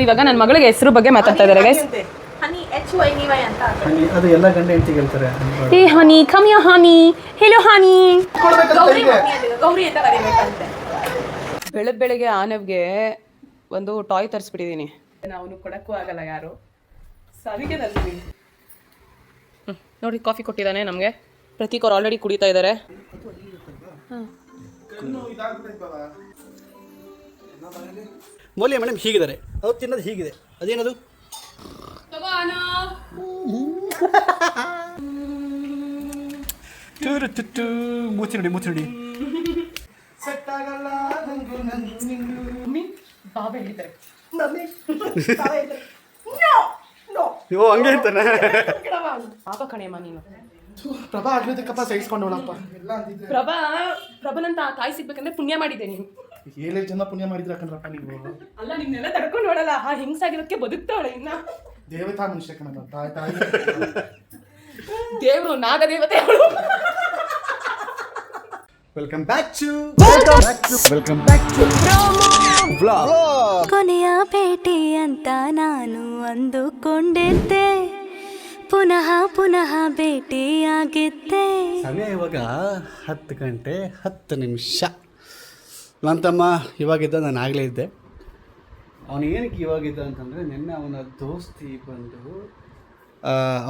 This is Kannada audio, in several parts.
ಇವಾಗ ನನ್ನ ಮಗಳಿಗೆ ಹೆಸರು ಬಗ್ಗೆ ಮಾತಾಡ್ತಾ ಇದ್ದಾರೆ ಗೈಸ್. ಹನಿ HYNY ಅಂತ ಹನಿ ಅದು ಎಲ್ಲ ಗಂಡ ಹೆಂಡತಿ ಹೇಳ್ತಾರೆ. ಏ ಹನಿ ಕಮ್ ಯಾ ಹನಿ ಹೆಲೋ ಹನಿ ಗೌರಿ ಅಂತ ಕರಿಬೇಕಂತೆ. ಬೆಳಗ್ಗೆ ಆನವ್ಗೆ ಒಂದು ಟಾಯ್ ತರಿಸ್ಬಿಟ್ಟಿದ್ದೀನಿ. ಅವನು ಕೊಡಕ್ಕೂ ಆಗಲ್ಲ ಯಾರು, ಸೊ ಅದಕ್ಕೆ ತರಿಸಿದ್ದೀನಿ. ನೋಡಿ ಕಾಫಿ ಕೊಟ್ಟಿದ್ದಾನೆ ನಮಗೆ. ಪ್ರತೀಕ್ ಅವ್ರು ಆಲ್ರೆಡಿ ಕುಡಿತಾ ಇದ್ದಾರೆ. ಮೌಲ್ಯ ಮೇಡಮ್ ಹೀಗಿದ್ದಾರೆ, ಅವ್ರು ತಿನ್ನೋದು ಹೀಗಿದೆ. ಅದೇನದು ಮೂಚಿ ನೋಡಿ ಓ ಹಂಗೆ ಇರ್ತಾನೆ. ಪಾಪ ಕಣೆಯಮ್ಮ ನೀನು. ಪ್ರಭಾ ಆಗ್ಲಿದ್ದಕ್ಕಪ್ಪ ಸಹಿಸ್ಕೊಂಡವನಪ್ಪ. ಪ್ರಭನಂತ ತಾಯಿ ಸಿಗ್ಬೇಕಂದ್ರೆ ಪುಣ್ಯ ಮಾಡಿದ್ದೆ ನೀನು. 7 ಜನ ಪುಣ್ಯ ಮಾಡಿದ್ರೆ ಕಣ್ರಪ್ಪ ನೀವು. ಅಲ್ಲ ನಿನ್ನೆಲ್ಲ ತಡ್ಕೊಂಡು ನೋಡಲ್ಲ, ಆ ಹಿಂಗ್ಸಾಗಿರೋದಕ್ಕೆ ಬದುಕ್ತಾವಳೆ ಇನ್ನ. ದೇವತಾ ಮನುಷ್ಯ ಕಣ ತಾಯಿ ದೇವ್ರು ನಾಗದೇವತೆ ಅವಳು. ವೆಲ್ಕಮ್ ಬ್ಯಾಕ್ ಟು ಕೊನೆಯ ಭೇಟಿ ಅಂತ ನಾನು ಅಂದುಕೊಂಡಿದ್ದೆ, ಪುನಃ ಭೇಟಿಯಾಗಿದ್ದೆ. ಸಮಯ ಇವಾಗ 10 ಗಂಟೆ 10 ನಿಮಿಷ. ನನ್ನ ತಮ್ಮ ಇವಾಗಿದ್ದ, ನಾನು ಆಗಲೇ ಇದ್ದೆ. ಅವನು ಏನಕ್ಕೆ ಇವಾಗಿದ್ದ ಅಂತಂದರೆ, ನಿನ್ನೆ ಅವನ ದೋಸ್ತಿ ಬಂದು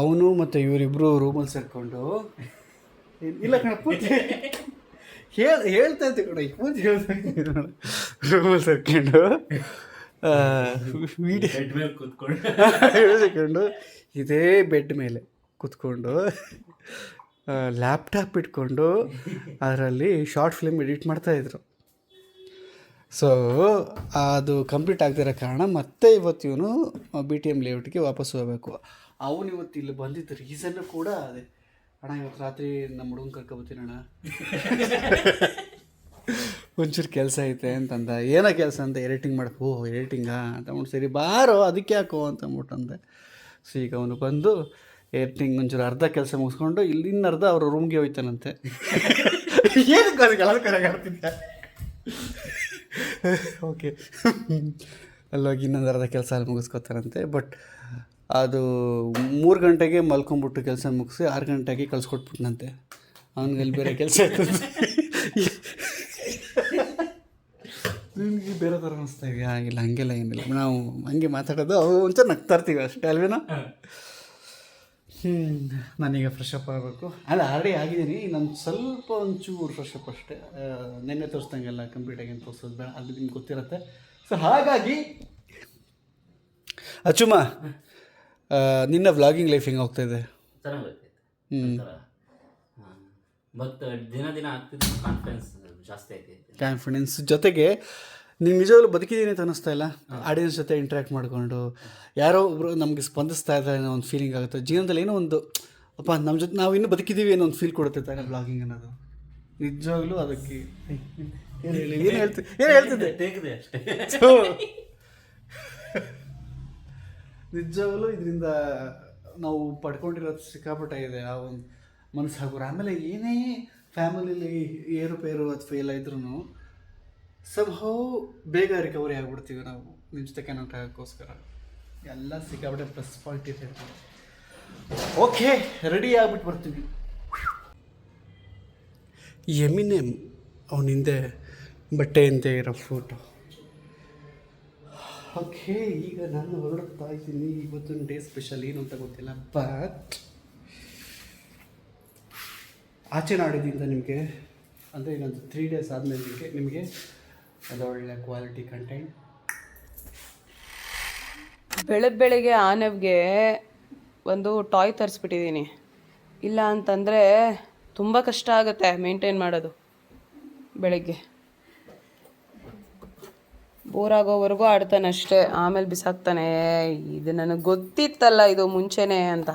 ಅವನು ಮತ್ತು ಇವರಿಬ್ಬರು ರೂಮಲ್ಲಿ ಸೇರಿಕೊಂಡು ಇಲ್ಲ ಕಣ ಪೂರ್ತಿ ಹೇಳ್ತಾ ಇದ್ದೆ ಕಣ, ಪೂರ್ತಿ ರೂಮಲ್ಲಿ ಸೇರ್ಕೊಂಡು ಹೇಳ್ಕೊಂಡು ಇದೇ ಬೆಡ್ ಮೇಲೆ ಕೂತ್ಕೊಂಡು ಲ್ಯಾಪ್ಟಾಪ್ ಇಟ್ಕೊಂಡು ಅದರಲ್ಲಿ ಶಾರ್ಟ್ ಫಿಲ್ಮ್ ಎಡಿಟ್ ಮಾಡ್ತಾಯಿದ್ರು. ಸೊ ಅದು ಕಂಪ್ಲೀಟ್ ಆಗ್ತಿರೋ ಕಾರಣ ಮತ್ತೆ ಇವತ್ತು ಇವನು BTM ಲೇಔಟ್ಗೆ ವಾಪಸ್ ಹೋಗಬೇಕು. ಅವನು ಇವತ್ತು ಇಲ್ಲಿ ಬಂದಿದ್ದ ರೀಸನ್ನು ಕೂಡ ಅದೇ. ಅಣ್ಣ ಇವತ್ತು ರಾತ್ರಿ ನಮ್ಮ ಹುಡುಗನ ಕರ್ಕೊಬತ್ತೀನಿ ಅಣ್ಣ, ಒಂಚೂರು ಕೆಲಸ ಐತೆ ಅಂತಂದ. ಏನೋ ಕೆಲಸ ಅಂತ ಎಡಿಟಿಂಗ್ ಮಾಡಬೇಕು. ಎಡಿಟಿಂಗಾ ಅಂತ ಅಂದ್ಬಿಟ್ಟು, ಸರಿ ಬಾರೋ ಅದಕ್ಕೆ ಯಾಕೋ ಅಂತ ಅಂದ್ಬಿಟ್ಟು ಅಂದೆ. ಸೊ ಈಗ ಅವನು ಬಂದು ಎಡಿಟಿಂಗ್ ಒಂಚೂರು ಅರ್ಧ ಕೆಲಸ ಮುಗಿಸ್ಕೊಂಡು ಇಲ್ಲಿನ ಅರ್ಧ ಅವ್ರ ರೂಮ್ಗೆ ಹೋಯ್ತಾನಂತೆ. ಏನಕ್ಕೆ ಓಕೆ, ಅಲ್ಲೋಗಿ ಇನ್ನೊಂದು ಅರ್ಧ ಕೆಲಸ ಅಲ್ಲಿ ಮುಗಿಸ್ಕೊತಾರಂತೆ. ಬಟ್ ಅದು 3 ಗಂಟೆಗೆ ಮಲ್ಕೊಂಬಿಟ್ಟು ಕೆಲಸ ಮುಗಿಸಿ 6 ಗಂಟೆಗೆ ಕಳ್ಸ್ಕೊಟ್ಬಿಟ್ನಂತೆ. ಅವ್ನಿಗೆ ಅಲ್ಲಿ ಬೇರೆ ಕೆಲಸ ಇರ್ತದೆ. ನಿಮಗೆ ಬೇರೆ ಥರ ಅನಿಸ್ತಾ ಇದೆಯಾ? ಇಲ್ಲ ಹಂಗೆಲ್ಲ ಏನಿಲ್ಲ, ನಾವು ಹಂಗೆ ಮಾತಾಡೋದು, ಅವು ಒಂಚೂರು ನಗ್ತಾ ಇರ್ತೀವಿ ಅಷ್ಟೇ ಅಲ್ವೇನೋ. ನಾನೀಗ ಫ್ರೆಶ್ ಅಪ್ ಆಗಬೇಕು. ಅಲ್ಲ ಆಲ್ರೆಡಿ ಆಗಿದ್ದೀನಿ, ನಾನು ಸ್ವಲ್ಪ ಒಂಚೂರು ಫ್ರೆಶ್ ಅಪ್ ಅಷ್ಟೇ. ನೆನ್ನೆ ತೋರಿಸ್ದಂಗೆಲ್ಲ ಕಂಪ್ಲೀಟಾಗಿ ಏನು ತೋರಿಸೋದು ಬೇಡ, ಅದು ನಿಮ್ಗೆ ಗೊತ್ತಿರುತ್ತೆ. ಸೊ ಹಾಗಾಗಿ ಅಚ್ಚುಮ್ಮ, ನಿನ್ನ ವ್ಲಾಗಿಂಗ್ ಲೈಫ್ ಹೆಂಗೆ ಹೋಗ್ತಾಯಿದೆ? ಬಟ್ ದಿನ ಆಗ್ತಿದ್ದು ಕಾನ್ಫಿಡೆನ್ಸ್ ಜೊತೆಗೆ ನೀವು ನಿಜವಾಗ್ಲೂ ಬದುಕಿದ್ದೀನಿ ಅಂತ ಅನ್ನಿಸ್ತಾ ಇಲ್ಲ. ಆಡಿಯನ್ಸ್ ಜೊತೆ ಇಂಟ್ರ್ಯಾಕ್ಟ್ ಮಾಡಿಕೊಂಡು ಯಾರೋ ಒಬ್ಬರು ನಮಗೆ ಸ್ಪಂದಿಸ್ತಾ ಇದ್ದಾರೆ ಅನ್ನೋ ಒಂದು ಫೀಲಿಂಗ್ ಆಗುತ್ತೆ ಜೀವನದಲ್ಲಿ. ಏನೋ ಒಂದು ಅಪ್ಪ ನಮ್ಮ ಜೊತೆ ನಾವು ಇನ್ನೂ ಬದುಕಿದ್ದೀವಿ ಅನ್ನೋ ಒಂದು ಫೀಲ್ ಕೊಡುತ್ತೆ ತಾನೆ ಬ್ಲಾಗಿಂಗ್ ಅನ್ನೋದು. ನಿಜವಾಗ್ಲೂ ಅದಕ್ಕೆ ಏನು ಹೇಳ್ತಿದ್ದೆ ನಿಜವಾಗ್ಲೂ ಇದರಿಂದ ನಾವು ಪಡ್ಕೊಂಡಿರೋದು ಸಿಕ್ಕಾಪಟ್ಟ ಇದೆ. ಆ ಒಂದು ಮನಸ್ಸು ಹಾಕೋರು. ಆಮೇಲೆ ಏನೇ ಫ್ಯಾಮಿಲಿಲಿ ಏರುಪೇರು ಅದು ಫೇಲ್ ಆದ್ರೂ ಸಂಹೌ ಬೇಗ ರಿಕವರಿ ಆಗಿಬಿಡ್ತೀವಿ ನಾವು ನಿಮ್ಮ ಜೊತೆ ಕನೆಕ್ಟ್ ಆಗೋಕ್ಕೋಸ್ಕರ. ಎಲ್ಲ ಸಿಕ್ಕಾಪಟ್ಟೆ ಪ್ಲಸ್ ಪಾಯಿಂಟ್ ಇದೆ. ಓಕೆ, ರೆಡಿ ಆಗಿಬಿಟ್ಟು ಬರ್ತೀವಿ. ಎಮಿನೆಮ್ ಅವನ ಹಿಂದೆ ಬಟ್ಟೆಯಂತೆ ಇರೋ ಫೋಟೋ. ಓಕೆ, ಈಗ ನಾನು ಹೊರಡ್ತಾ ಇದ್ದೀನಿ. ಇವತ್ತೊಂದು ಡೇ ಸ್ಪೆಷಲ್ ಏನು ಅಂತ ಗೊತ್ತಿಲ್ಲ, ಬಟ್ ಆಚೆ ನಾಡಿದಿಂದ ನಿಮಗೆ ಅಂದರೆ ಇನ್ನೊಂದು 3 ಡೇಸ್ ಆದಮೇಲೆ ನಿಮಗೆ ಅದೊಳ್ಳೆ ಕ್ವಾಲಿಟಿ ಕಂಟೆಂಟ್. ಬೆಳಗ್ಗೆ ಆನವ್ಗೆ ಒಂದು ಟಾಯ್ ತರಿಸ್ಬಿಟ್ಟಿದ್ದೀನಿ. ಇಲ್ಲ ಅಂತಂದರೆ ತುಂಬ ಕಷ್ಟ ಆಗುತ್ತೆ ಮೇಂಟೈನ್ ಮಾಡೋದು. ಬೆಳಗ್ಗೆ ಬೋರ್ ಆಗೋವರೆಗೂ ಆಡ್ತಾನೆ ಅಷ್ಟೇ, ಆಮೇಲೆ ಬಿಸಾಕ್ತಾನೆ. ಇದು ನನಗೆ ಗೊತ್ತಿತ್ತಲ್ಲ ಇದು ಮುಂಚೆನೇ ಅಂತ.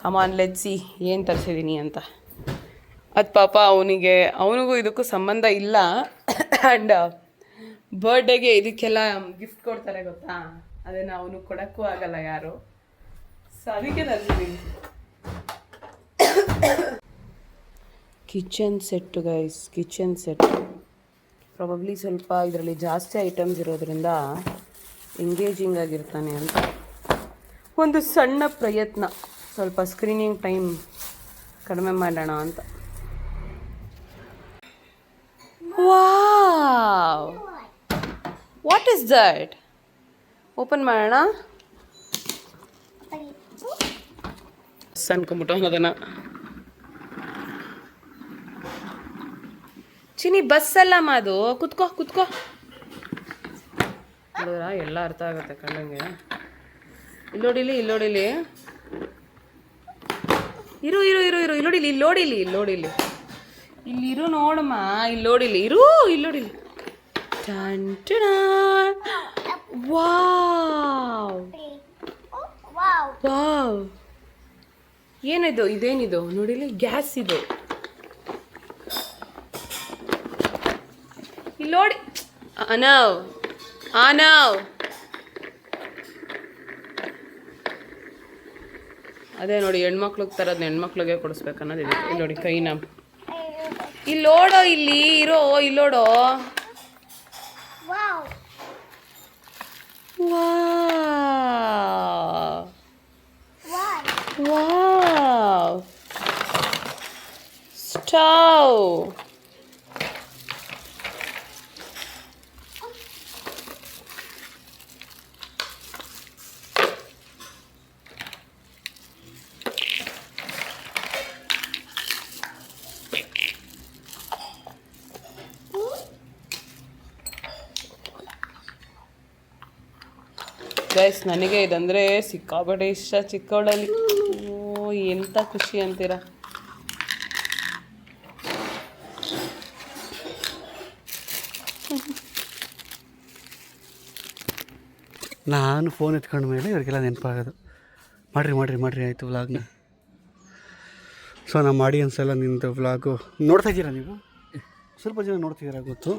ಕಮಾನ್ ಲೆಟ್ಸಿ ಏನು ತರಿಸಿದ್ದೀನಿ ಅಂತ. ಅದು ಪಾಪ ಅವನಿಗೂ ಇದಕ್ಕೂ ಸಂಬಂಧ ಇಲ್ಲ. ಆ್ಯಂಡ್ ಬರ್ಡೇಗೆ ಇದಕ್ಕೆಲ್ಲ ಗಿಫ್ಟ್ ಕೊಡ್ತಾರೆ ಗೊತ್ತಾ, ಅದನ್ನು ಅವನು ಕೊಡೋಕ್ಕೂ ಆಗಲ್ಲ ಯಾರು, ಸೊ ಅದಕ್ಕೆ ತರಿಸಿದ್ದೀನಿ. Kitchen set guys, kitchen set. Probably ಸ್ವಲ್ಪ ಇದರಲ್ಲಿ ಜಾಸ್ತಿ ಐಟಮ್ಸ್ ಇರೋದ್ರಿಂದ ಎಂಗೇಜಿಂಗ್ ಆಗಿರ್ತಾನೆ ಅಂತ ಒಂದು ಸಣ್ಣ ಪ್ರಯತ್ನ, ಸ್ವಲ್ಪ ಸ್ಕ್ರೀನಿಂಗ್ ಟೈಮ್ ಕಡಿಮೆ ಮಾಡೋಣ ಅಂತ. Wow, what is that? Open ಮಾಡೋಣ. ಅನ್ಕೊಂಬಿಟ್ಟು ಅದನ್ನು ಚಿನಿ ಬಸ್ ಅಲ್ಲಮ್ಮ ಅದು, ಕುತ್ಕೋ ಕುತ್ಕೋ. ನೋಡಿದ್ರ ಎಲ್ಲ ಅರ್ಥ ಆಗುತ್ತೆ ಕಣ್ಣಂಗೆ. ಇಲ್ಲೋಡಿಲಿ ಇಲ್ಲೋಡಿಲಿ, ಇರು ಇರು ಇರು ಇರು, ಇಲ್ಲೋಡಿಲಿ ಇಲ್ಲೋಡಿಲಿ ಇಲ್ಲೋಡಿಲಿ, ಇಲ್ಲಿರು ನೋಡಮ್ಮ, ಇಲ್ಲೋಡಿಲಿ ಇರು, ಇಲ್ಲೋಡಿಲಿ. ವಾವ್ ವಾವ್, ಏನಿದು? ಇದೇನಿದು ನೋಡಿಲಿ, ಗ್ಯಾಸ್ ಇದು. ಇಲ್ಲೋಡಿ ಅನವ್ ಅನವ್, ಅದೇ ನೋಡಿ ಹೆಣ್ಮಕ್ಳಿಗೆ ತರೋದು ಹೆಣ್ಮಕ್ಳಿಗೆ ಕೊಡಿಸ್ಬೇಕು ಅನ್ನೋದಿದೆ. ಇಲ್ಲಿ ನೋಡಿ ಕೈನ, ಇಲ್ಲೋಡೋ, ಇಲ್ಲಿ ಇರೋ, ಇಲ್ಲೋಡೋ. Wow, stove. ಗೈಸ್, ನನಗೆ ಇದಂದರೆ ಸಿಕ್ಕಾಪಟ್ಟೆ ಇಷ್ಟ ಚಿಕ್ಕವಳಲ್ಲಿ. ಓ, ಎಂಥ ಖುಷಿ ಅಂತೀರಾ. ನಾನು ಫೋನ್ ಎತ್ಕೊಂಡ ಮೇಲೆ ಇವ್ರಿಗೆಲ್ಲ ನೆನಪಾಗೋದು, ಮಾಡಿರಿ ಮಾಡಿರಿ ಮಾಡಿರಿ ಆಯಿತು ವ್ಲಾಗ್ನ. ಸೊ ನಮ್ಮ ಆಡಿಯನ್ಸ್ ಎಲ್ಲ ನಿಂದು ವ್ಲಾಗು ನೋಡ್ತಾ ಇದ್ದೀರಾ ನೀವು? ಸ್ವಲ್ಪ ಜನ ನೋಡ್ತಿದ್ದೀರಾ ಗೊತ್ತು.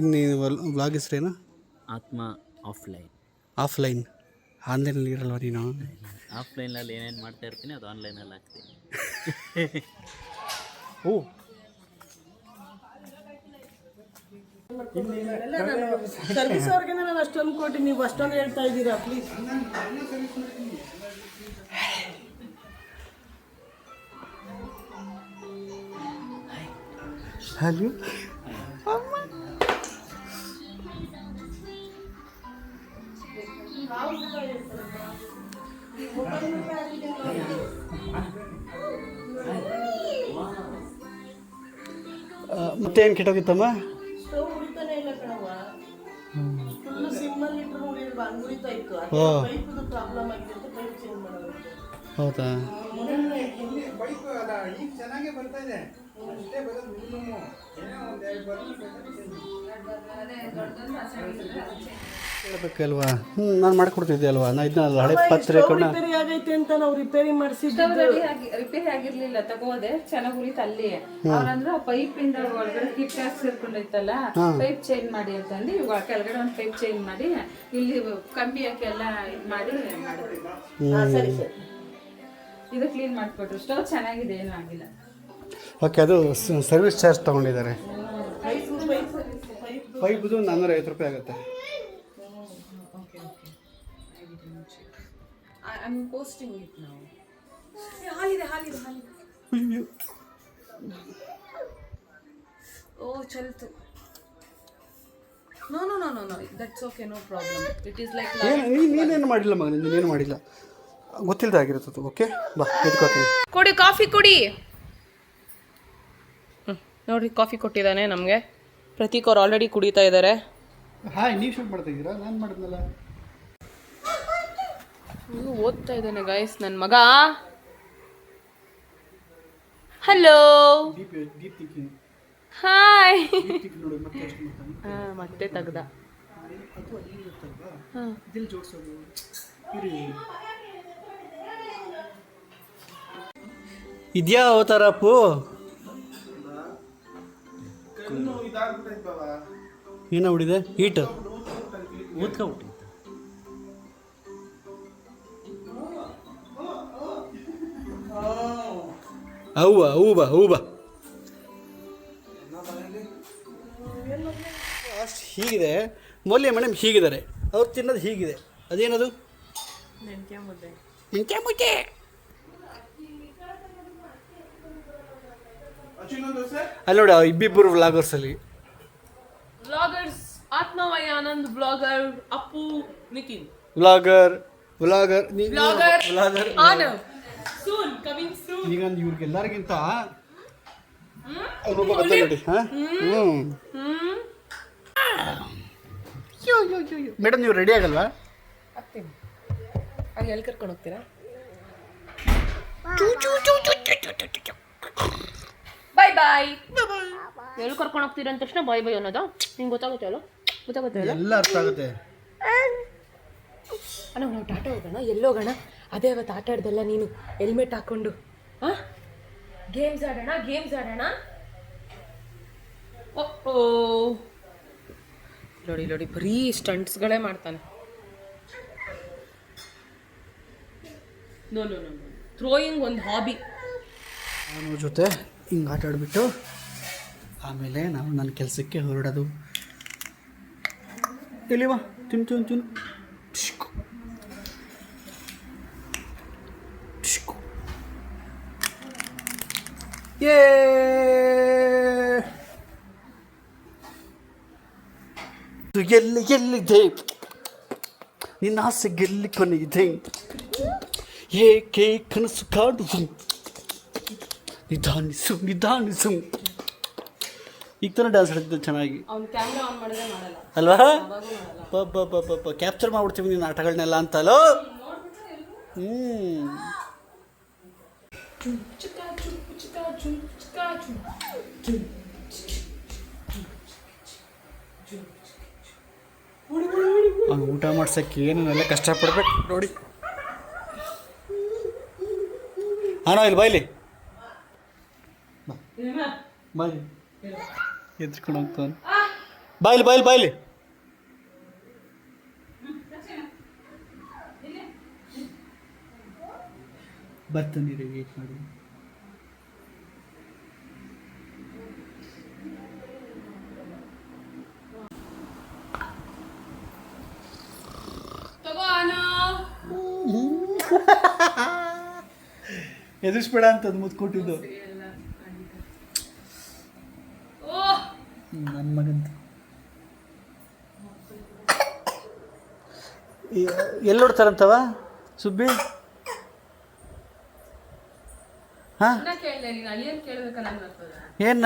ಇನ್ನೇನು ವ್ಲಾಗ್ ಹೆಸ್ರೇನು? ಆತ್ಮ ಆಫ್ಲೈನ್. ಆಫ್ಲೈನ್, ಆನ್ಲೈನಲ್ಲಿ ಇರಲ್ವ ನೀನು? ಆಫ್ಲೈನಲ್ಲಿ ಏನೇನು ಮಾಡ್ತಾ ಇರ್ತೀನಿ ಅದು ಆನ್ಲೈನಲ್ಲಿ ಹಾಕ್ತೀನಿ. ಓ, ಸರ್ವಿಸ್ ಅವ್ರಿಗೆ ನಾನು ಅಷ್ಟೊಂದು ಕೊಟ್ಟು ನೀವು ಅಷ್ಟೊಂದು ಹೇಳ್ತಾ ಇದ್ದೀರಾ ಪ್ಲೀಸ್. ಹಲೋ, ಮತ್ತೆ ಏನು ಕೆಟ್ಟೋಗಿತ್ತಮ್ಮ? ಸ್ಟವ್ ಉರಿತಾನೆ ಇಲ್ಲ ಕಣವ, ಫುಲ್ಲು ಸಿಮ್ಮಲ್ಲಿ ಇಟ್ಟರು ಉರಿಯಲ್ವಾ, ಹಂಗೆ ಉರಿತಾ ಇತ್ತು. ಓ, ಪೈಪ್ದು ಪ್ರಾಬ್ಲಮ್ ಆಗಿದೆ ಅಂತ ಪೈಪ್ ಚೇಂಜ್ ಮಾಡೋದು. ಹೌದಾ? ಹೇಳ್ಬೇಕಲ್ವಾ? ನಾನು ಮಾಡ್ಕೊಡ್ತಿದ್ದೆ ಅಲ್ವಾ, ನಾ ಇದನ್ನ ಹಳೆ ಪತ್ರೆ ರಿಪೇರಿ ಆಗೈತೆ ಅಂತ ನಾವು ರಿಪೇರಿ ಮಾಡಿಸಿದ್ದು. ರಿಪೇರಿ ಆಗಿರ್ಲಿಲ್ಲ, ತಗೋದೆ ಚೆನ್ನಾಗಿ ಉರಿತು ಅಲ್ಲಿ. ಅವ್ರಂದ್ರೆ ಪೈಪ್ ಇಂದ ಒಳಗಡೆ ಕಿಟ್ ಸೇರ್ಕೊಂಡೈತಲ್ಲ, ಪೈಪ್ ಚೇಂಜ್ ಮಾಡಿ ಅಂತಂದು ಇವಾಗ ಕೆಳಗಡೆ ಒಂದು ಪೈಪ್ ಚೇಂಜ್ ಮಾಡಿ ಇಲ್ಲಿ ಕಂಬಿ ಹಾಕಿ ಎಲ್ಲ ಇದು ಮಾಡಿ ಮಾಡಿದ್ರು. ಸರಿ ಸರಿ, ಇದು ಕ್ಲೀನ್ ಮಾಡಿಕೊಟ್ರು. ಸ್ಟವ್ ಚೆನ್ನಾಗಿದೆ, ಏನೂ ಆಗಿಲ್ಲ. ಓಕೆ, ಅದು ಸರ್ವಿಸ್ ಚಾರ್ಜ್ ತೊಗೊಂಡಿದ್ದಾರೆ. ಪೈಪ್ದು 450 ರೂಪಾಯಿ ಆಗುತ್ತೆ. I'm posting it now. ಹಾಲಿದೆ ಹಾಲಿದೆ ಹಾಲಿದೆ. ಓ, ಚಲ್ತು. No no no no no, that's okay, no problem. It is like ನೀನೇನು ಮಾಡಿಲ್ಲ ಮಗ, ನೀನೇನು ಮಾಡಿಲ್ಲ, ಗೊತ್ತಿಲ್ಲದೆ ಆಗಿರುತ್ತೆ. ಓಕೆ, ಬಾ ಎತ್ಕೋತೀನಿ. ಕೊಡಿ ಕಾಫಿ ಕೊಡಿ. ನೋಡಿರಿ, ಕಾಫಿ ಕೊಟ್ಟಿದ್ದಾನೆ ನಮಗೆ. ಪ್ರತೀಕ್ ಅವ್ರು ಆಲ್ರೆಡಿ ಕುಡಿತಾ ಇದ್ದಾರೆ. ಹಾಯ್, ನೀವು ಶೂಟ್ ಮಾಡ್ತಾ ಇದ್ದೀರಾ? ನಾನು ಮಾಡಿದ್ನಲ್ಲ. ನೀವು ಓದ್ತಾ ಇದ್ದಾನೆ ಗೈಸ್ ನನ್ನ ಮಗ. Hello, hi. ಮತ್ತೆ ತೆಗ್ದ. ಇದ್ಯಾ ಅವತಾರಪ್ಪು? ಏನೋ ಹೊಡಿದೆ ಹೀಟ್ ಓದ್ಕೊಬಿಟ್ಟು. ಹೂವ ಹೂವ ಹೂವ ಅಷ್ಟು ಹೀಗಿದೆ. ಮೌಲ್ಯ ಮೇಡಮ್ ಹೀಗಿದ್ದಾರೆ. ಅವ್ರು ತಿನ್ನೋದು ಹೀಗಿದೆ. ಅದೇನದು? ಮೆಂತ್ಯ ಮುದ್ದೆ. ಮೆಂತ್ಯ ಮುದ್ದೆ. ಅಲ್ಲಿ ನೋಡಿ ಇಬ್ಬಿಬ್ಬರು ವ್ಲಾಗರ್ಸಲ್ಲಿ. ವ್ಲಾಗರ್ಸ್ ಆತ್ಮವಯ Anand, vlogger Appu, Nitin. Vlogger Anand soon coming soon. ಈಗ ಇವ್ರಿಗೆಲ್ಲರಿಗಿಂತ ಒಬ್ಬ ಬರ್ತಾನೆ ನೋಡಿ. ಮೇಡಮ್ ನೀವು ರೆಡಿ ಆಗಲ್ವಾ? ಆಗ್ತೀನಿ. ಅಲ್ಲಿ ಎಲ್ಲಿ ಕರ್ಕೊಂಡು ಹೋಗ್ತೀರಾ? ಬಾಯ್ ಬಾಯ್. ಎಲ್ಲಿ ಕರ್ಕೊಂಡು ಹೋಗ್ತೀರಾ ಅಂದ ತಕ್ಷಣ ಬಾಯ್ ಬಾಯ್ ಅನ್ನೋದು ನಿಂಗೆ ಗೊತ್ತಾಗುತ್ತೆ ಅಲ್ಲ? ಗೊತ್ತಾಗುತ್ತೆ ಅಲ್ಲ? ಎಲ್ಲ ಅರ್ಥ ಆಗುತ್ತೆ. ಅಣ್ಣ ನಾವು ಟಾಟಾ ಹೋಗೋಣ. ಎಲ್ಲೋಗೋಣ? ಅದೇ ಅವತ್ತು ಆಟ ಆಡ್ದಲ್ಲ ನೀನು ಹೆಲ್ಮೆಟ್ ಹಾಕ್ಕೊಂಡು. ಹಾಂ, ಗೇಮ್ಸ್ ಆಡೋಣ. ಓ ನೋಡಿ ಬರೀ ಸ್ಟಂಟ್ಸ್ಗಳೇ ಮಾಡ್ತಾನೆ. ನೋ ಥ್ರೋಯಿಂಗ್ ಒಂದು ಹಾಬಿ. ಅವನ ಜೊತೆ ಹಿಂಗೆ ಆಟ ಆಡಿಬಿಟ್ಟು ಆಮೇಲೆ ನಾವು ನನ್ನ ಕೆಲಸಕ್ಕೆ ಹೊರಡೋದು. ಎಲ್ಲಿವಾ ತಿನ್ನು ಎಲ್ಲಿದೆ ನಿನ್ನ ಆಸೆ ಗೆಲ್ಲಿ ಕೊನೆಯಿದೆ, ಏಕೆ ಕನಸು ಕಾಡುದು, ನಿಧಾನಿಸು. ಈಗ ತಾನೇ ಡ್ಯಾನ್ಸ್ ಆಡ್ತಿದ್ದೆ ಚೆನ್ನಾಗಿ. ಅವ್ನು ಕ್ಯಾಮ್ರಾ ಆನ್ ಮಾಡಿದ್ರೆ ಮಾಡಲ್ಲ ಅಲ್ವಾ? ಕ್ಯಾಪ್ಚರ್ ಮಾಡ್ಬಿಡ್ತೀವಿ ನೀನು ಆಟಗಳನ್ನೆಲ್ಲ ಅಂತಲೋ. ಅವ್ನು ಊಟ ಮಾಡ್ಸೋಕ್ಕೆ ಏನೆಲ್ಲ ಕಷ್ಟಪಡ್ಬೇಕು ನೋಡಿ. ಹಾಂ ಇಲ್ಲಿ ಬಾಯ್ಲಿ ಬಾಯ್ಲಿ ಎದ್ಕೊಂಡು ಹೋಗ್ತಾನೆ. ಬಾಯ್ಲಿ ಬರ್ತಾನೆ ರೀ, ವೇಟ್ ಮಾಡಿ. ಎದುರಿಸ್ಬೇಡ ಅಂತ ಅದು ಮುದ್ದು ಕೊಟ್ಟಿದ್ದು ನನ್ನ ಮಗಂತ. ಎಲ್ಲಿ ನೋಡ್ತಾರಂತವ ಸುಬ್ಬಿ? ಹಾಂ ಏನ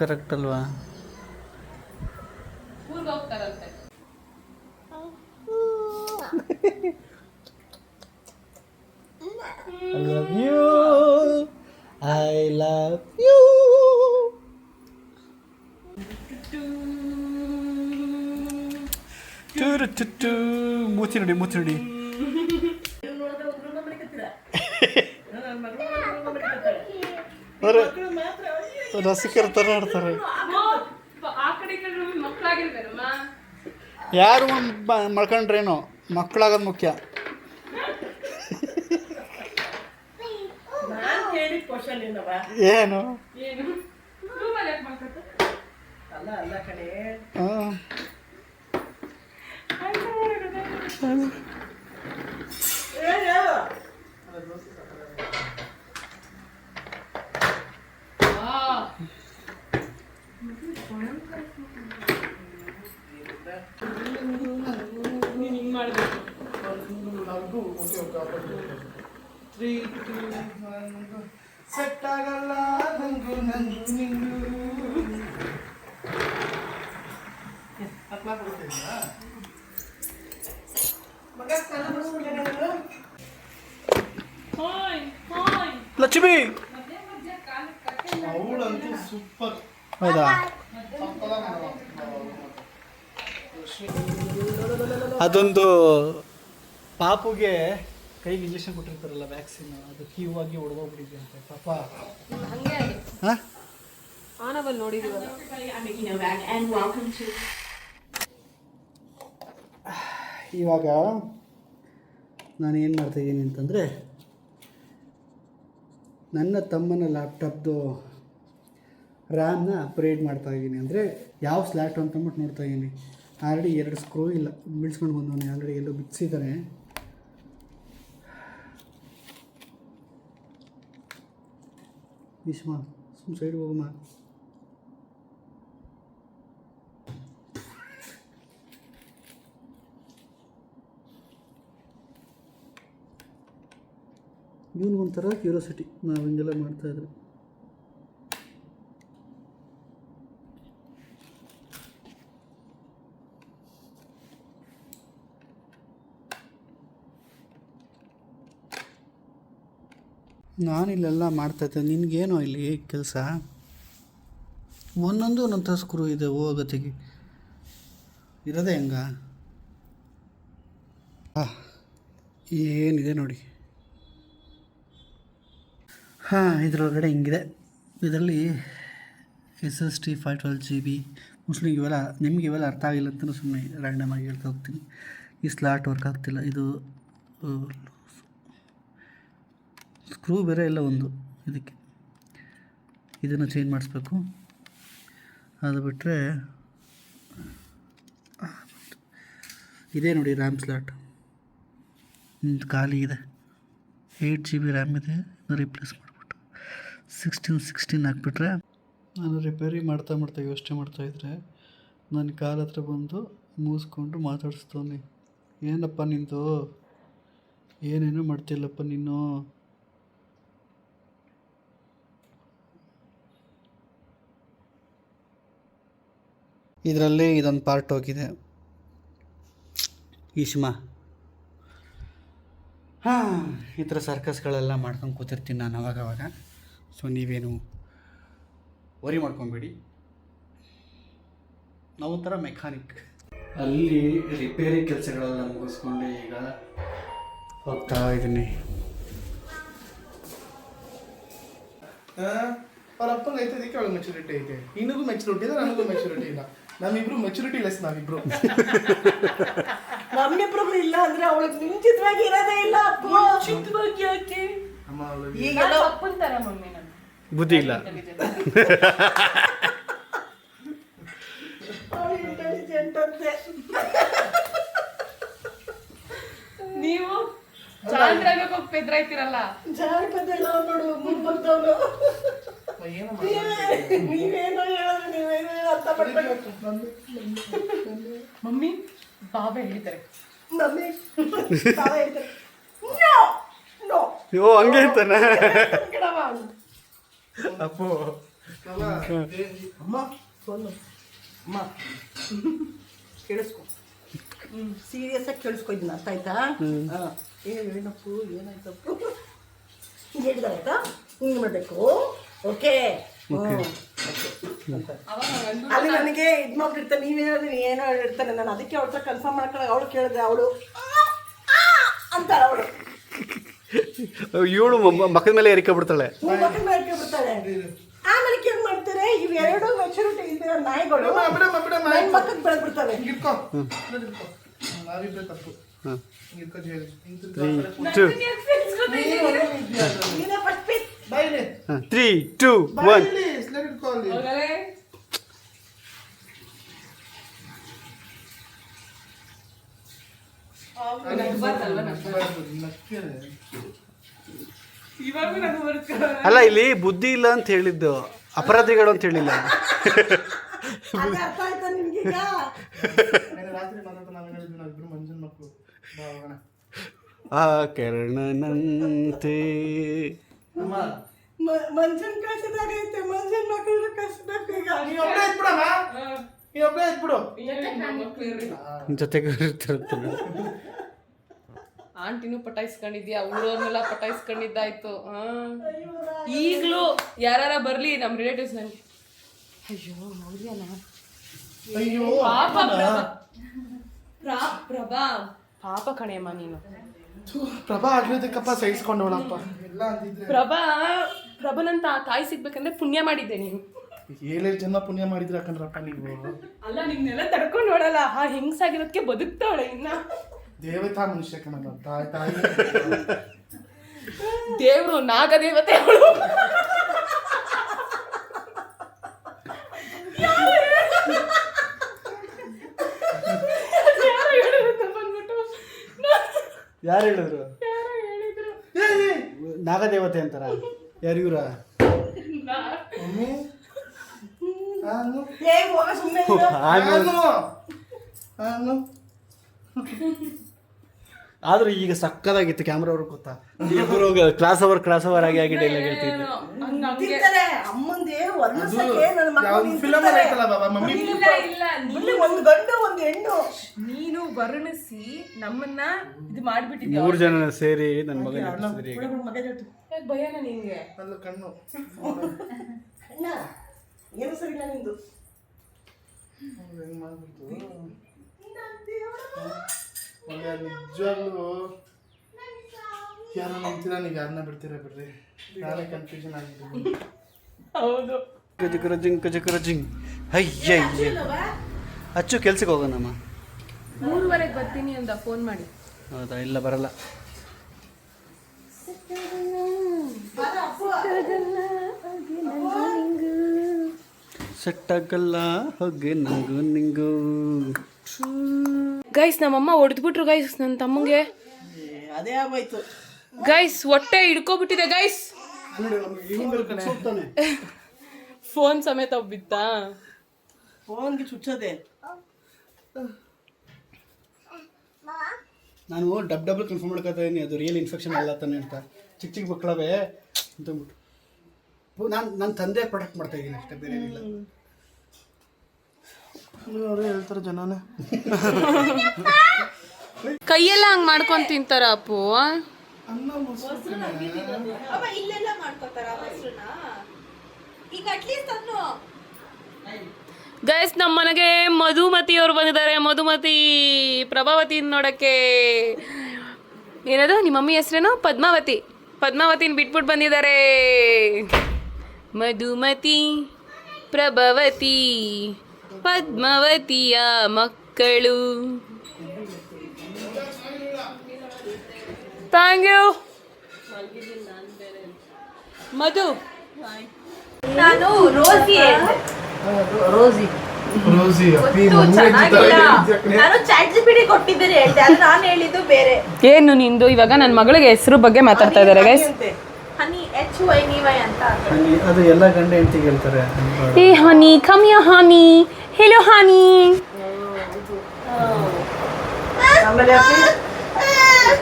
ಕರೆಕ್ಟ್ ಅಲ್ವಾ? I love you. ಮೂತಿ ನೋಡಿ. ರಸಿಕರ ಥರ ಆಡ್ತಾರೆ. ಯಾರು ಮಳ್ಕೊಂಡ್ರೇನೋ ಮಕ್ಕಳಾಗೋದು ಮುಖ್ಯ. ಏನು ಅಲ್ಲ ಕಡೆ ಸೆಟ್ ಆಗಲ್ಲ ನಂಗು ಲಕ್ಷ್ಮಿ ಅವಳಂತೂ ಸೂಪರ್. ಹೌದಾ? ಅದೊಂದು ಪಾಪುಗೆ ಕೈಗೆ ಇಂಜೆಕ್ಷನ್ ಕೊಟ್ಟಿರ್ತಾರಲ್ಲ ವ್ಯಾಕ್ಸಿನ್, ಅದು ಕೀವಾಗಿ ಹೊಡೆದೋಗ್ಬಿಟ್ಟಿದೆ ಅಂತೆ ಪಾಪ. ಹಾಂ ಆನವಲ್ಲಿ ನೋಡಿದೀವಲ್ಲ. ಇವಾಗ ನಾನು ಏನು ಮಾಡ್ತಾಯಿದ್ದೀನಿ ಅಂತಂದರೆ, ನನ್ನ ತಮ್ಮನ ಲ್ಯಾಪ್ಟಾಪ್ದು ರ್ಯಾಮ್ನ ಅಪ್ಗ್ರೇಡ್ ಮಾಡ್ತಾಯಿದ್ದೀನಿ. ಅಂದರೆ ಯಾವ ಸ್ಲ್ಯಾಟು ಅಂತಂದ್ಬಿಟ್ಟು ನೋಡ್ತಾಯಿದ್ದೀನಿ. ಆಲ್ರೆಡಿ 2 ಸ್ಕ್ರೂ ಇಲ್ಲ, ಬೀಳ್ಸ್ಕೊಂಡು ಬಂದವನೇ ಆಲ್ರೆಡಿ ಎಲ್ಲೋ ಬಿಚ್ಚಿದ್ದಾನೆ. ವಿಶ್ಮ ಸೈಡ್ ಹೋಗಮ್ಮ. ಇವನಿಗೊಂಥರ ಕ್ಯೂರಿಯಾಸಿಟಿ ನಾವು ಹಿಂಗೆಲ್ಲ ಮಾಡ್ತಾಯಿದ್ರೆ. ನಾನಿಲ್ಲೆಲ್ಲ ಮಾಡ್ತಾಯಿದ್ದೆ, ನಿನಗೇನೋ ಇಲ್ಲಿ ಕೆಲಸ? ಒಂದೊಂದು ಸ್ಕ್ರೂ ಇದೆ ಹೋಗತ್ತಿಗೆ ಇರೋದೇ ಹೆಂಗ? ಏನಿದೆ ನೋಡಿ. ಹಾಂ, ಇದರೊಳಗಡೆ ಹಿಂಗಿದೆ. ಇದರಲ್ಲಿ SSD 512 GB. ಮೋಸ್ಟ್ಲಿ ಇವೆಲ್ಲ ನಿಮ್ಗೆ ಇವೆಲ್ಲ ಅರ್ಥ ಆಗಿಲ್ಲ ಅಂತಲೂ ಸುಮ್ಮನೆ ರ್ಯಾಂಡಮಾಗಿ ಹೇಳ್ತಾ ಹೋಗ್ತೀನಿ. ಈ ಸ್ಲಾಟ್ ವರ್ಕ್ ಆಗ್ತಿಲ್ಲ, ಇದು ಸ್ಕ್ರೂ ಬೇರೆ ಎಲ್ಲ ಒಂದು ಇದಕ್ಕೆ. ಇದನ್ನು ಚೇಂಜ್ ಮಾಡಿಸ್ಬೇಕು. ಅದು ಬಿಟ್ಟರೆ ಇದೇ ನೋಡಿ ರ್ಯಾಮ್ ಸ್ಲಾಟ್ ಖಾಲಿ ಇದೆ. 8 GB ರ್ಯಾಮ್ ಇದೆ. ರಿಪ್ಲೇಸ್ ಮಾಡಿಬಿಟ್ಟು 16 ಹಾಕ್ಬಿಟ್ರೆ, ನಾನು ರಿಪೇರಿ ಮಾಡ್ತಾ ಯೋಚನೆ ಮಾಡ್ತಾಯಿದ್ರೆ ನನ್ನ ಕಾಲ ಹತ್ರ ಬಂದು ಮೂಸ್ಕೊಂಡು ಮಾತಾಡಿಸ್ತವನೆ. ಏನಪ್ಪ ನಿಂದು, ಏನೇನೋ ಮಾಡ್ತಿಲ್ಲಪ್ಪ ನೀನು. ಇದರಲ್ಲಿ ಇದೊಂದು ಪಾರ್ಟ್ ಹೋಗಿದೆ. ಈಶ್ಮಾ ಈ ಥರ ಸರ್ಕಸ್ಗಳೆಲ್ಲ ಮಾಡ್ಕೊಂಡು ಕೂತಿರ್ತೀನಿ ನಾನು ಅವಾಗವಾಗ. ಸೊ ನೀವೇನು ವರಿ ಮಾಡ್ಕೊಬೇಡಿ, ನಾವು ಥರ ಮೆಕ್ಯಾನಿಕ್. ಅಲ್ಲಿ ರಿಪೇರಿ ಕೆಲಸಗಳೆಲ್ಲ ಮುಗಿಸ್ಕೊಂಡು ಈಗ ಹೋಗ್ತಾ ಇದ್ದೀನಿ. ಅವ್ರ ಅಪ್ಪಂಗೆ ಐತದಕ್ಕೆ ಅವಳಿಗೆ ಮೆಚುರಿಟಿ ಐತೆ, ನಿನಗೂ ಮೆಚುರಿಟಿ ಇದೆ, ನನಗೂ ಮೆಚುರಿಟಿ ಇಲ್ಲ. ನಮ್ಮಿಬ್ರು ಮೆಚುರಿಟಿ ಲೆಸ್. ನಾವಿಬ್ರು ನಮ್ಮಿಬ್ರು ಇಲ್ಲ ಅಂದ್ರೆ ಅವಳಿಗೆ ಮುಂಚಿತವಾಗಿ ಇರೋದೇ ಇಲ್ಲ. ಮುಂಚಿತವಾಗಿ ಯಾಕೆ ಈಗೆಲ್ಲ ಅಪ್ಪಂತಾರ ಮಮ್ಮಿ ನಾನು ಬುದ್ಧಿ ಇಲ್ಲ. ಇಂಟೆಲಿಜೆಂಟ್ ಅಂತೆ. ನೀವು ಚಾಂದ್ರಾಗ ಹೋಗಿ ಪೆದ್ರಾಯ್ತಿರಲ್ಲ. ಜಾನಪದೆಲ್ಲ ನೋಡು ಮುಂಬರ್ದವನು. ನೀವೇನೋ ಹೇಳೋದು, ನೀವೇನೋ ಅರ್ಥ ಪಡ್ಬೇಕು. ಮಮ್ಮಿ ಬಾಬಾ ಹೇಳಿದ್ದಾರೆ. ಮಮ್ಮಿ ತಾವ ಹೇಳ್ತಾರೆ ನೋ ನೋ. ಓ ಹಂಗೆ ಅಂತಾನೆ ಅಪ್ಪು. ಅಮ್ಮ ಸೋನು, ಅಮ್ಮ ಕೇಳಿಸ್ಕೊ, ಸೀರಿಯಸ್ ಆಗಿ ಕೇಳಿಸ್ಕೊ. ಇದನ್ನ ಅರ್ಥ ಆಯ್ತಾ? ಏನಪ್ಪು ಏನಾಯ್ತಪ್ಪು ಹಿಂಗೆ ಹೇಳಿದಾರೆ ಆಯ್ತಾ? ಹಿಂಗೆ ಮಾಡಬೇಕು. ಓಕೆ. ಅಲ್ಲಿ ನನಗೆ ಇದು ಮಾಡ್ಬಿಡ್ತಾನೆ, ನೀವೇನಾದ್ರು ಏನೋ ಹೇಳಿರ್ತಾನೆ. ನಾನು ಅದಕ್ಕೆ ಅವ್ರ ಹತ್ರ ಕನ್ಫರ್ಮ್ ಮಾಡ್ಕೊಳ್ಳೋ ಅವಳು ಕೇಳಿದ್ರೆ ಅವಳು ಅಂತಾಳೆ. ಅವಳು ಇವಳು ಮಕ್ಕದ ಮೇಲೆ ಏರಿಕೆ ಬಿಡ್ತಾಳೆ, ಮಕ್ಕಳ ಮೇಲೆ ಬಿಡ್ತಾಳೆ. ಆಮೇಲೆ ಏನ್ ಮಾಡ್ತಾರೆ ಇವೆರಡು ಮೆಚುರಿಟಿ ಇಲ್ದಿರೋ ನಾಯಿಗಳು ನನ್ನ ಮಕ್ಕಕ್ಕೆ ಬೆಳೆದ್ಬಿಡ್ತವೆ. ನಾವಿಬ್ರೆ ತಪ್ಪು. 3, 2, 1. ಅಲ್ಲ, ಇಲ್ಲಿ ಬುದ್ಧಿ ಇಲ್ಲ ಅಂತ ಹೇಳಿದ್ದು, ಅಪರಾಧಿಗಳು ಅಂತ ಹೇಳಿಲ್ಲ. ಅರ್ಥ ಆಯ್ತಾ ನಿಮ್ಗೀಗ? ರಾತ್ರಿ ಮಾತಾಡ್ತಾ ನಾವೇನು ಹೇಳಿದ್ವಿ, ನಾವಿಬ್ರು ಮಂಜನ್ ಮಕ್ಕಳು. ಆ ಕರ್ಣನಂತೆ ಮಂಜನ್ ಕಳ್ಸಿದಾಗೈತೆ, ಮಂಜನ್ ಮಕ್ಕಳು ಕಳ್ಸ್ಬೇಕು ಈಗ. ನೀವೊಬ್ಬಳೇ ಇದ್ಬಿಡಮ್ಮ, ನೀವೊಬ್ಬಳೇ ಇದ್ಬಿಡು. ಜೊತೆಗೆ ಇರ್ತಿರ್ತಾರೆ. ಆಂಟಿನೂ ಪಟಾಯಿಸ್ಕೊಂಡಿದ್ಯಾ, ಊರವ್ರನ್ನೆಲ್ಲ ಪಟಾಯಿಸ್ಕೊಂಡಿದ್ದಾಯ್ತು. ಈಗಲೂ ಯಾರ ಬರ್ಲಿ ನಮ್ಮ ರಿಲೇಟಿವ್ಸ್ ನನಗೆ, ಅಯ್ಯೋ ನೋಡಿದ್ಯಾನ, ಅಯ್ಯೋ ಪಾಪ ಪ್ರಭಾ, ಪಾಪ ಕಣೆಯಮ್ಮ ನೀನು. ಪ್ರಭಾ ಆಗಿರೋದಕ್ಕಪ್ಪ ಸಹಿಸ್ಕೊಂಡವಳಪ್ಪ. ಎಲ್ಲ ಅಂತಿದ್ರೆ ಪ್ರಭನಂತ ತಾಯಿ ಸಿಗ್ಬೇಕಂದ್ರೆ ಪುಣ್ಯ ಮಾಡಿದ್ದೆ ನೀನು. 7 ಜನ್ಮ ಪುಣ್ಯ ಮಾಡಿದ್ರೆ ಯಾಕಂದ್ರಪ್ಪ ನೀವು. ಅಲ್ಲ ನಿಮ್ನೆಲ್ಲ ತಡ್ಕೊಂಡು ನೋಡಲ್ಲ, ಆ ಹೆಂಗ್ಸಾಗಿರೋದಕ್ಕೆ ಬದುಕ್ತಾವಳೆ ಇನ್ನ. ದೇವತಾ ಮನುಷ್ಯ ಕಣಲ್ಲ, ತಾಯಿ ದೇವ್ರು ನಾಗದೇವತೆ ಅವಳು. ಯಾರು ಹೇಳಿದ್ರು? ನಾಗದೇವತೆ ಅಂತಾರ? ಯಾರು ಇವ್ರ? ಏ ಹೋಗ ಸುಮ್ಮನೆ ಆದ್ರೆ ಈಗ ಸಕ್ಕದಾಗಿತ್ತು ಕ್ಯಾಮ್ರಾ ಅವ್ರಿಗೆ ಗೊತ್ತಾ, ಇಬ್ಬರು ಕ್ಲಾಸ್ ಓವರ್ ಆಗಿ ಡೈಲಾಗ್ ಹೇಳ್ತಿದ್ರು. ತಿಂತಾರೆ ಅಮ್ಮಂದೇ ಒಂದಕ್ಕೆ ನನ್ನ ಮಕ್ಕಳು ಒಂದು ಗಂಡು ಒಂದು ಹೆಣ್ಣು. ನೀನು ವರ್ಣಿಸಿ ನಮ್ಮನ್ನ ಇದು ಮಾಡ್ಬಿಟ್ಟಿದ್ಯಾ. 3 ಜನ ಸೇರಿ ನನ್ನ ಮಗ ಭಯನ ನಿಂಗೆ ಕಣ್ಣು ಅಣ್ಣ ಏನು ಸರಿ ಇಲ್ಲ ನಿಂದು. ನಿಜವಾಗ್ಲೂ ಯಾರು ನಂಬ್ತೀರಾ, ನೀವು ಯಾರನ್ನ ಬಿಡ್ತೀರಾ ಬಿಡ್ರಿ, ನಾನೇ ಕನ್ಫ್ಯೂಷನ್ ಆಗಿದ್ದೀನಿ. ಹೌದು. ಕಜಕರಜಿಂಗ್ ಅಯ್ಯಯ್ಯ. ಅಚ್ಚು ಕೆಲ್ಸಕ್ಕೆ ಹೋಗೋಣಮ್ಮ. 3:15 ಬರ್ತೀನಿ ಅಂದ ಫೋನ್ ಮಾಡಿ. ಹೌದಾ? ಇಲ್ಲ ಬರಲ್ಲ. ಸೆಟ್ಟಾಗಲ್ಲ ಹೋಗಿ ನಂಗು ನಿಂಗು. ಗೈಸ್ ನಮ್ಮಮ್ಮ ಹೊಡೆದ್ಬಿಟ್ರು ಗೈಸ್ ನನ್ನ ತಮ್ಮಂಗೆ. ಅದೇ ಆಗೋಯ್ತು ಗೈಸ್ ಹೊಟ್ಟೆ ಹಿಡ್ಕೊಬಿಟ್ಟಿದೆ ಗೈಸ್. ಫೋನ್ ಸಮೇತ ಬಿತ್ತಾ. ಫೋನ್ಗೆ ಚುಚ್ಚದೆ. ನಾನು ಡಬಲ್ ಕನ್ಫರ್ಮ್ ಮಾಡ್ಕೊತಾ ಇದ್ದೀನಿ, ಅದು ರಿಯಲ್ ಇನ್ಫೆಕ್ಷನ್ ಅಲ್ಲ ತಾನೆ ಅಂತ. ಚಿಕ್ಕ ಮಕ್ಕಳವೇ ಅಂತಂದ್ಬಿಟ್ಟು ನನ್ನ ತಂದೆ ಪ್ರೊಟೆಕ್ಟ್ ಮಾಡ್ತಾ ಇದ್ದೀನಿ ಅಷ್ಟೇ, ಬೇರೆ ಏನಿಲ್ಲ. ಅವರೇ ಹೇಳ್ತಾರೆ ಜನನೇ. ಕೈಯೆಲ್ಲ ಹಂಗ್ ಮಾಡ್ಕೊಂಡ್ ತಿಂತಾರ ಅಪ್ಪು. ಇಲ್ಲೆಲ್ಲ ಮಾಡ್ಕೊತಾರ ಈಗ ಅಟ್ಲೀಸ್ಟ್ ಅನ್ನು. ಗೈಸ್ ನಮ್ಮ ಮನೆಗೆ ಮಧುಮತಿ ಅವ್ರು ಬಂದಿದ್ದಾರೆ. ಮಧುಮತಿ ಪ್ರಭಾವತಿ ನೋಡಕ್ಕೆ. ಏನದು ನಿಮ್ಮ ಮಮ್ಮಿ ಹೆಸರೇನು? ಪದ್ಮಾವತಿ. ಪದ್ಮಾವತಿನ ಬಿಟ್ಬಿಟ್ಟು ಬಂದಿದ್ದಾರೆ. ಮಧುಮತಿ ಪ್ರಭಾವತಿ ಪದ್ಮಾವತಿಯ ಮಕ್ಕಳು. ಥ್ಯಾಂಕ್ ಯು ಮಧು. ನಾನು ರೋಸಿ ನಾನು ಚಾಟ್ ಜಿಪಿಟಿ ಕೊಟ್ಟಿದ್ದೇನೆ ಹೇಳ್ದೆ, ಅದು ನಾನು ಹೇಳಿದ್ದು ಬೇರೆ. ಏನು ನಿಂದು? ಇವಾಗ ನನ್ನ ಮಗಳಿಗೆ ಹೆಸರು ಬಗ್ಗೆ ಮಾತಾಡ್ತಾ ಇದ್ದಾರೆ ಗೈಸ್. ಹನಿ HYNY ಅಂತ. ಅದು ಎಲ್ಲ ಗಂಡ ಹೆಂಡತಿಗೆ ಹೇಳ್ತಾರೆ. ಏ ಹನಿ ಕಮ್ ಯಾ ಹನಿ, ಹೆಲೋ ಹನಿ.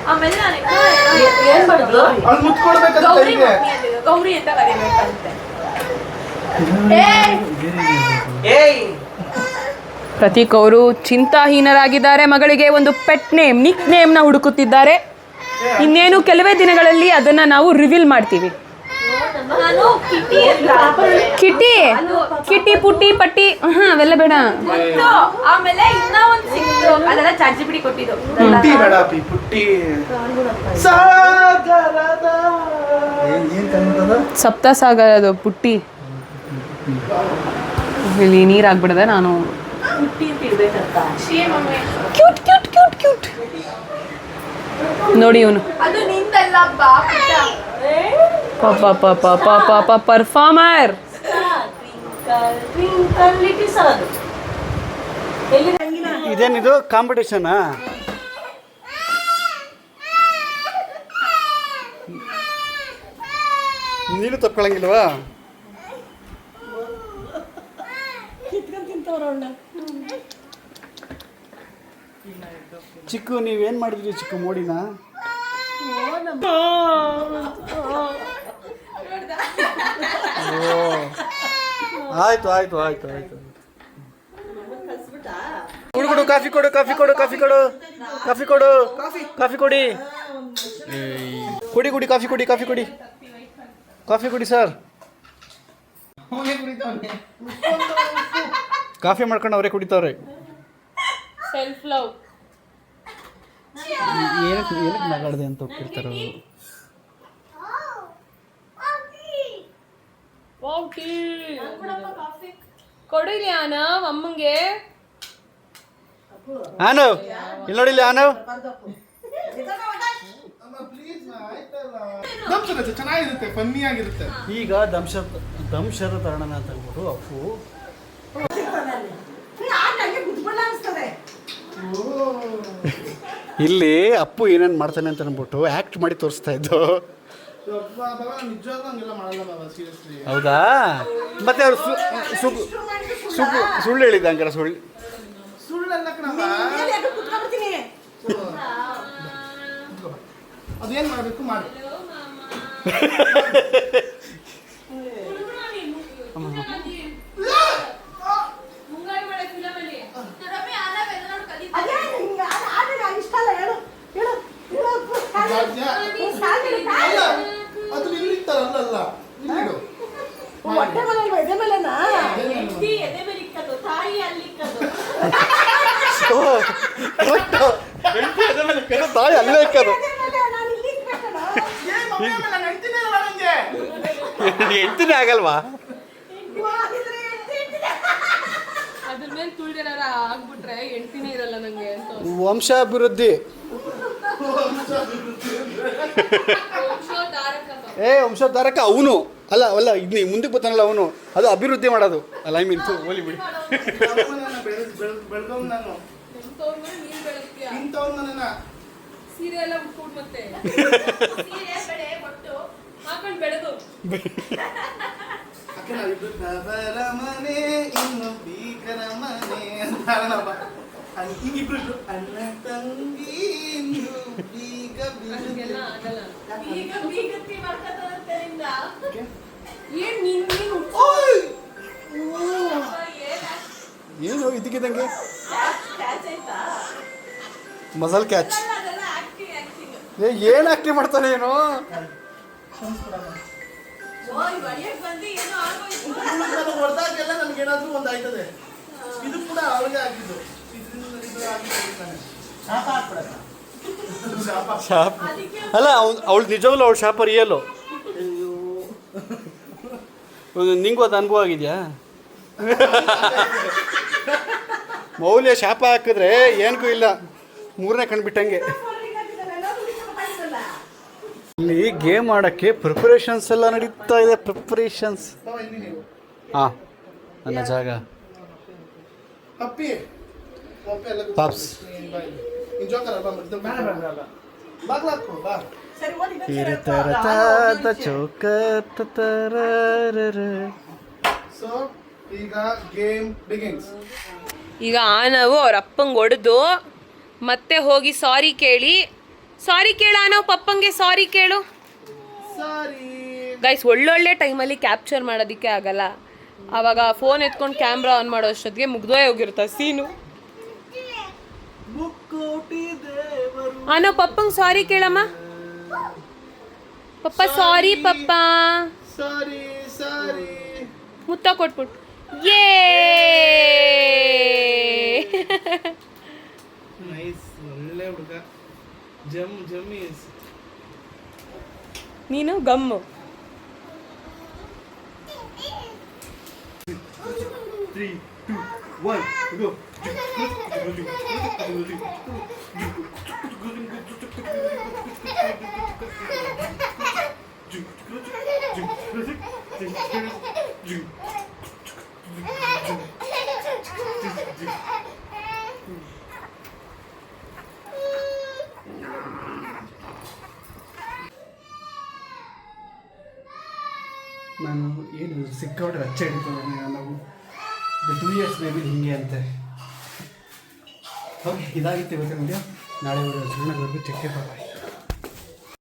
ಆಮೇಲೆ ನಾನು ಏನ್ ಮಾಡಿದ್ರು ಗೌರಿ ಅಂತ ಕರಿಬೇಕಂತೆ. ಪ್ರತೀಕ್ ಅವರು ಚಿಂತಾಹೀನರಾಗಿದ್ದಾರೆ. ಮಗಳಿಗೆ ಒಂದು ಪೆಟ್ ನೇಮ್, ನಿಕ್ ನೇಮ್ನ ಹುಡುಕುತ್ತಿದ್ದಾರೆ. ಇನ್ನೇನು ಕೆಲವೇ ದಿನಗಳಲ್ಲಿ ಅದನ್ನ ನಾವು ರಿವೀಲ್ ಮಾಡ್ತೀವಿ. ನಾನು ಕಿಟಿ ಅಂತ. ಕಿಟಿ ಕಿಟಿ ಪುಟ್ಟಿ ಪಟ್ಟಿ ಅವೆಲ್ಲ ಬೇಡ. ಆಮೇಲೆ ಇನ್ನ ಒಂದು ಸಿಕ್ತು, ಅದೆಲ್ಲ ಚಾಟ್ ಜಿಪಿಟಿ ಕೊಟ್ಟಿದ್ದು. ಪುಟ್ಟಿ ಬೇಡ ಪುಟ್ಟಿ ಸಪ್ತಸಾಗರ ಅದು ಪುಟ್ಟಿ. ಇಲ್ಲಿ ನೀರಾಗ್ಬಿಡದೆ. ನಾನು ಪುಟ್ಟಿ ಅಂತ ಇರ್ಬೇಕಂತ. Cute cute cute cute. ನೋಡಿ ಇವನು ಅದು ನಿಂದಲ್ಲ ಪಾಪ ಪಾಪ ಪಾಪ ಪಾಪ ಪರ್ಫಾರ್ಮರ್. ಇದೇನಿದು ಕಾಂಪಿಟೇಷನಾ? ನೀನು ತಪ್ಕೊಳಂಗಿಲ್ವಾ? ಚಿಕ್ಕು ನೀವೇನು ಮಾಡಿದ್ರಿ ಚಿಕ್ಕು ಮೋಡಿನ? ಆಯ್ತು ಆಯ್ತು ಆಯ್ತು ಆಯ್ತು. ಕೊಡು ಕಾಫಿ ಕೊಡು ಕಾಫಿ ಕೊಡು ಕಾಫಿ ಕೊಡು ಕಾಫಿ ಕೊಡು ಕಾಫಿ ಕೊಡಿ ಕೊಡಿ ಕೊಡಿ ಕಾಫಿ ಕೊಡಿ ಕಾಫಿ ಕೊಡಿ ಕಾಫಿ ಕೊಡಿ ಸರ್. ಕಾಫಿ ಮಾಡ್ಕೊಂಡು ಅವರೇ ಕುಡಿತಾವ್ರೆ. Self love. ಏನಕ್ಕೆ ಏನಕ್ಕೆ ನಗಾಡ್ದೆ ಅಂತ ಹೋಗ್ತಿರ್ತಾರೆ ಅವರು. ಕೊಡಿಲಿ ಆನ ಅಮ್ಮಂಗೆ. ಆನು ಇಲ್ಲಿ ನೋಡಿಲ್ಲ ಆನು. ಚೆನ್ನಾಗಿರುತ್ತೆ, ಫನ್ನಿ ಆಗಿರುತ್ತೆ. ಈಗ ದಂಶರ ತರಣನ ಅಂತ ಹೇಳ್ಬಿಟ್ಟು ಅಪ್ಪು ಇಲ್ಲಿ ಅಪ್ಪು ಏನೇನು ಮಾಡ್ತಾನೆ ಅಂತ ಅಂದ್ಬಿಟ್ಟು ಆ್ಯಕ್ಟ್ ಮಾಡಿ ತೋರಿಸ್ತಾ ಇದ್ದು. ನಿಜವಾಗ್ಲೂ ಹಂಗೆಲ್ಲ ಮಾಡಲ್ಲ ಬಾಬಾ, ಸೀರಿಯಸ್ಲಿ. ಹೌದಾ? ಮತ್ತೆ ಅವ್ರು ಸುಳ್ಳು ಹೇಳಿದ್ದ ಹಂಗಾರೆ ಸುಳ್ಳಲ್ಲ ಕಣಪ್ಪ. ಕುತ್ಕೊಂಡ್ಬಿಡ್ತೀನಿ. ಅದೇನು ಮಾಡಬೇಕು ಮಾಡಿ. ಅದೇ ನಿಂಗೆ ಆದ್ರೆ ನಾನು ಇಷ್ಟ ಅಲ್ಲ. ಹೇಳು ಹೇಳು ಹೇಳು ಅಪ್ಪು. ಅಲ್ಲ, ಅದು ಇಲ್ಲಿರ್ತಾರಲ್ಲ, ಅಲ್ಲ ಇಲ್ಲಿಡು. ಹೊಟ್ಟೆ ಮೇಲೆ ಅಲ್ವಾ, ಎದೆ ಮೇಲೆನಾ? ತಾಯಿ ಅಲ್ಲೇ ಇಕ್ಕದು. ನಾನು ಇಲ್ಲಿ ಇಟ್ಬೇಕಣ್ಣ. ಹೆಂಡ್ತಿನೇ ಆಗಲ್ವಾ? ಅದ್ರ ಮೇಲೆ ತುಳಿದಾರ ಆಗ್ಬಿಟ್ರೆ ಹೆಂಡ್ತಿನೇ ಇರಲ್ಲ ನಂಗೆ ಅಂತ. ವಂಶಾಭಿವೃದ್ಧಿ. ವಂಶೋದ್ಧಾರಕ ಅವನು ಅಲ್ಲ ಅಲ್ಲ, ಇದು ಮುಂದಕ್ಕೆ ಬರ್ತಾನಲ್ಲ ಅವನು, ಅದು ಅಭಿವೃದ್ಧಿ ಮಾಡೋದು ಅಲ್ಲ. ಐ ಮೀನ್ ಹೋಲಿ ಬಿಡಿ. ಬೆಳ್ಕೊಂಡ್ ನಾನು ಇಂಥವ್ರು ನನ್ನ ಸೀರೆ ಎಲ್ಲ ಉಟ್ಕೊಂಡು ಮತ್ತೆ ಹಾಕೊಂಡು ಬೆಳೆದು ಅಕ್ಕ ನಾವಿಬ್ರು ಪ್ರಬಲ ಮನೆ ಇನ್ನು ಭೀಕರ ಮನೆ ಅಂತಾರನಪ್ಪ. ಹಿಂಗಿಬ್ರು ಅಣ್ಣ ತಂಗಿ ಇನ್ನು ಬೀಗ ಹಂಗೆಲ್ಲ ಆಗಲ್ಲ. ಏನು ಇದಕ್ಕಿದಂಗೆ ಮಸಲ್ ಕ್ಯಾಚ್. ಏನು ಆಕ್ಟಿಂಗ್ ಮಾಡ್ತಾನೆ ಏನು? ಹೊಡೆದಾಗೆಲ್ಲ ನನ್ಗೇನಾದ್ರೂ ಒಂದು ಆಯ್ತದೆ. ಇದು ಕೂಡ ಅವ್ರಿಗೆ ಆಗಿದ್ದು. ಶಾಪ್ ಅಲ್ಲ, ಅವಳು ನಿಜವಲ್ಲ, ಅವಳು ಶಾಪ ರಿಯಲ್ಲು. ನಿಂಗೂ ಅದು ಅನುಭವ ಆಗಿದೆಯಾ? ಮೌಲ್ಯ ಶಾಪ ಹಾಕಿದ್ರೆ ಏನಕ್ಕೂ ಇಲ್ಲ, ಮೂರನೇ ಕಣ್ಬಿಟ್ಟಂಗೆ. ಇಲ್ಲಿ ಗೇಮ್ ಆಡೋಕ್ಕೆ ಪ್ರಿಪರೇಷನ್ಸ್ ಎಲ್ಲ ನಡೀತಾ ಇದೆ. ಪ್ರಿಪರೇಷನ್ಸ್. ಹಾಂ, ನನ್ನ ಜಾಗ ಪಾಪ್ಸ್. ಈಗ ನಾವು ಅವ್ರ ಅಪ್ಪಂಗೆ ಹೊಡೆದು ಮತ್ತೆ ಹೋಗಿ ಸಾರಿ ಕೇಳಿ, ಸಾರಿ ಕೇಳ ನಾವು ಪಪ್ಪಂಗೆ ಸಾರಿ ಕೇಳು. ಗೈಸ್, ಒಳ್ಳೊಳ್ಳೆ ಟೈಮಲ್ಲಿ ಕ್ಯಾಪ್ಚರ್ ಮಾಡೋದಕ್ಕೆ ಆಗಲ್ಲ. ಆವಾಗ ಫೋನ್ ಎತ್ಕೊಂಡು ಕ್ಯಾಮ್ರಾ ಆನ್ ಮಾಡೋ ಅಷ್ಟೊತ್ತಿಗೆ ಮುಗ್ದೋಯ್ ಹೋಗಿರ್ತ ಸೀನು. ನಾವು ಪಪ್ಪಂಗೆ ಸಾರಿ ಕೇಳಮ್ಮ. ಪಪ್ಪ ಸಾರಿ ಪಪ್ಪ, ಸಾರಿ ಸಾರಿ ಮುತ್ತ ಕೊಟ್ಬಿಟ್ಟು ಯೇ. ನೈಸ್, ಒಳ್ಳೆ ಹುಡುಗ. ಜಮ್ಮೀಸ್. ನೀನು ಗಮ್ಮು. 3, 2, 1, go. ನಾನು ಏನು ಸಿಕ್ಕಾಬಿಟ್ಟು ರಚ್ಚ ಹಿಡಿತದೆ ನಾವು 2 years ಬೇಬಿ ಹಿಂಗೆ ಅಂತೆ. ಓಕೆ, ಇದಾಗಿತ್ತು ಇವತ್ತಿನ ವಿಡಿಯೋ. ನಾಳೆ ವಿಡಿಯೋ ಚೆಕ್ ಬಾಯ್.